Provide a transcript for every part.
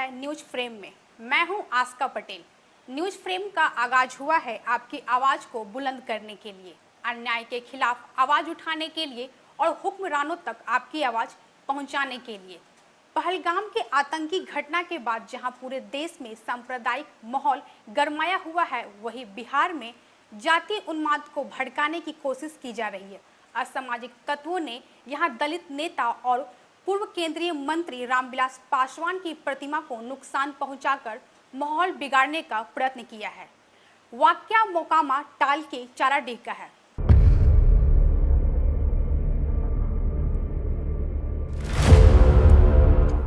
है news frame में। मैं हूं आस्का पटेल। न्यूज फ्रेम का आगाज हुआ है आपकी आवाज को बुलंद करने के लिए, अन्याय के खिलाफ आवाज उठाने के लिए और हुक्मरानों तक आपकी आवाज पहुंचाने के लिए। पहलगाम के आतंकी घटना के बाद जहां पूरे देश में सांप्रदायिक माहौल गरमाया हुआ है, वहीं बिहार में जातीय उन्माद को भड़काने की कोशिश की जा रही है। असामाजिक तत्वों ने यहां दलित नेता और पूर्व केंद्रीय मंत्री रामविलास पासवान की प्रतिमा को नुकसान पहुंचाकर माहौल बिगाड़ने का प्रयत्न किया है। वाकया मोकामा टाल के चाराडीह का है।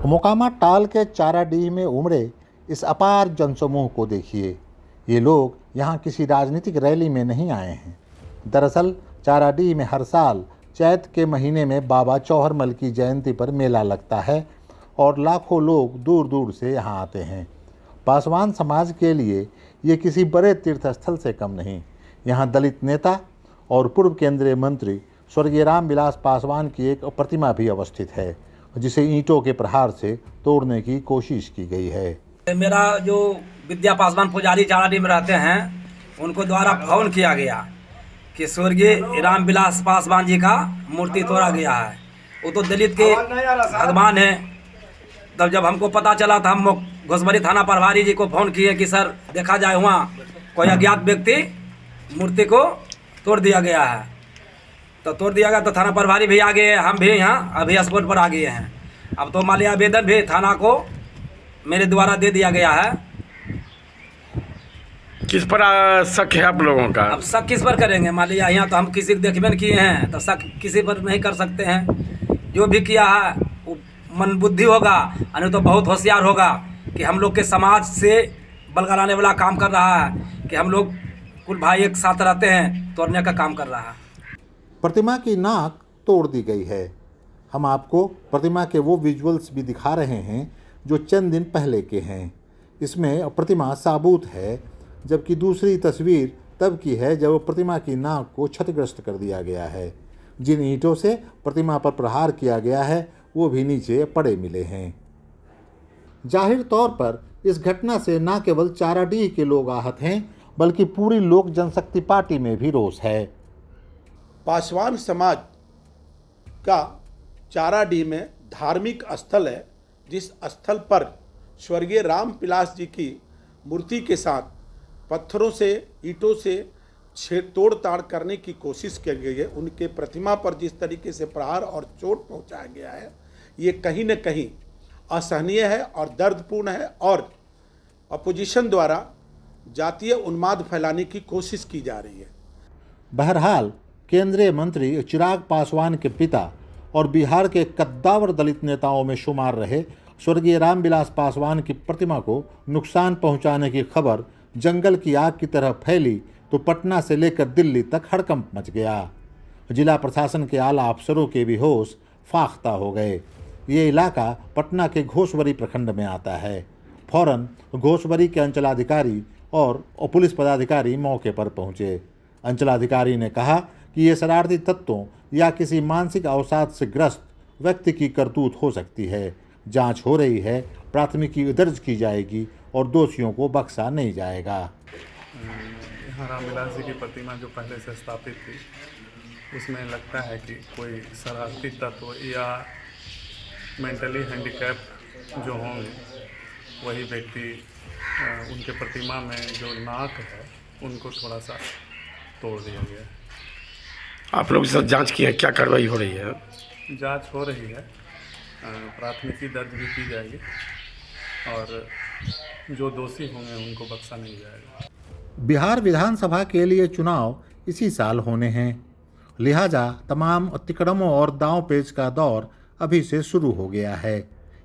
मोकामा टाल के चाराडीह में उमड़े इस अपार जनसमूह को देखिए। ये लोग यहाँ किसी राजनीतिक रैली में नहीं आए हैं। दरअसल चाराडीह में हर साल चैत के महीने में बाबा चौहरमल की जयंती पर मेला लगता है और लाखों लोग दूर दूर से यहाँ आते हैं। पासवान समाज के लिए ये किसी बड़े तीर्थस्थल से कम नहीं। यहाँ दलित नेता और पूर्व केंद्रीय मंत्री स्वर्गीय रामविलास पासवान की एक प्रतिमा भी अवस्थित है, जिसे ईंटों के प्रहार से तोड़ने की कोशिश की गई है। मेरा जो विद्या पासवान पुजारी चाराडीह में रहते हैं, उनको द्वारा फोन किया गया कि स्वर्गीय रामविलास पासवान जी का मूर्ति तोड़ा गया है। वो तो दलित के भगवान है। तब जब हमको पता चला था, हम घोसबरी थाना प्रभारी जी को फ़ोन किए कि सर देखा जाए, वहाँ कोई अज्ञात व्यक्ति मूर्ति को तोड़ दिया गया है। तो तोड़ दिया गया तो थाना प्रभारी भी आ गए हैं, हम भी यहाँ अभी स्पॉट पर आ गए हैं। अब तो मान लिया आवेदन भी थाना को मेरे द्वारा दे दिया गया है। किस पर शक है आप लोगों का? अब शक किस पर करेंगे? मान लिया यहाँ तो हम किसी को देखबे नहीं किए हैं, तो शक किसी पर नहीं कर सकते हैं। जो भी किया है वो मन बुद्धि होगा, यानी तो बहुत होशियार होगा कि हम लोग के समाज से बलगलाने वाला काम कर रहा है कि हम लोग कुल भाई एक साथ रहते हैं, तोड़ने का काम कर रहा है। प्रतिमा की नाक तोड़ दी गई है। हम आपको प्रतिमा के वो विजुअल्स भी दिखा रहे हैं जो चंद दिन पहले के हैं। इसमें प्रतिमा साबुत है, जबकि दूसरी तस्वीर तब की है जब प्रतिमा की नाक को क्षतिग्रस्त कर दिया गया है। जिन ईंटों से प्रतिमा पर प्रहार किया गया है वो भी नीचे पड़े मिले हैं। जाहिर तौर पर इस घटना से न केवल चाराडीह के लोग आहत हैं, बल्कि पूरी लोक जनशक्ति पार्टी में भी रोष है। पासवान समाज का चाराडीह में धार्मिक स्थल है, जिस स्थल पर स्वर्गीय रामविलास जी की मूर्ति के साथ पत्थरों से, ईंटों से तोड़ ताड़ करने की कोशिश की गई है। उनके प्रतिमा पर जिस तरीके से प्रहार और चोट पहुंचाया गया है, ये कहीं न कहीं असहनीय है और दर्दपूर्ण है, और अपोजिशन द्वारा जातीय उन्माद फैलाने की कोशिश की जा रही है। बहरहाल केंद्रीय मंत्री चिराग पासवान के पिता और बिहार के कद्दावर दलित नेताओं में शुमार रहे स्वर्गीय रामविलास पासवान की प्रतिमा को नुकसान पहुंचाने की खबर जंगल की आग की तरह फैली तो पटना से लेकर दिल्ली तक हड़कंप मच गया। जिला प्रशासन के आला अफसरों के भी होश फाख्ता हो गए। ये इलाका पटना के घोसबरी प्रखंड में आता है। फौरन घोसबरी के अंचलाधिकारी और पुलिस पदाधिकारी मौके पर पहुंचे। अंचलाधिकारी ने कहा कि ये शरारती तत्वों या किसी मानसिक अवसाद से ग्रस्त व्यक्ति की करतूत हो सकती है। जांच हो रही है, प्राथमिकी दर्ज की जाएगी और दोषियों को बख्शा नहीं जाएगा। यहाँ रामविलास जी की प्रतिमा जो पहले से स्थापित थी, उसमें लगता है कि कोई शरारती तत्व या मेंटली हैंडीकैप जो होंगे, वही व्यक्ति उनके प्रतिमा में जो नाक है उनको थोड़ा सा तोड़ दिया गया है। आप लोग इस जांच की है, क्या कार्रवाई हो रही है? जांच हो रही है, प्राथमिकी दर्ज भी की जाएगी और जो दोषी होंगे उनको बख्शा नहीं जाएगा। बिहार विधानसभा के लिए चुनाव इसी साल होने हैं, लिहाजा तमाम तिकड़मों और दांव पेच का दौर अभी से शुरू हो गया है।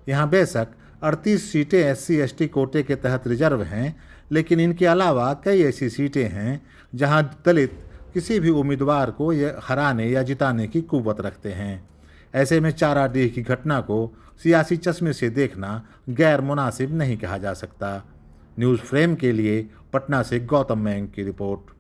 यहाँ बेशक 38 सीटें SC/ST कोटे के तहत रिजर्व हैं, लेकिन इनके अलावा कई ऐसी सीटें हैं जहाँ दलित किसी भी उम्मीदवार को हराने या जिताने की कुव्वत रखते हैं। ऐसे में चाराडीह की घटना को सियासी चश्मे से देखना गैर मुनासिब नहीं कहा जा सकता। न्यूज़ फ्रेम के लिए पटना से गौतम मैंग की रिपोर्ट।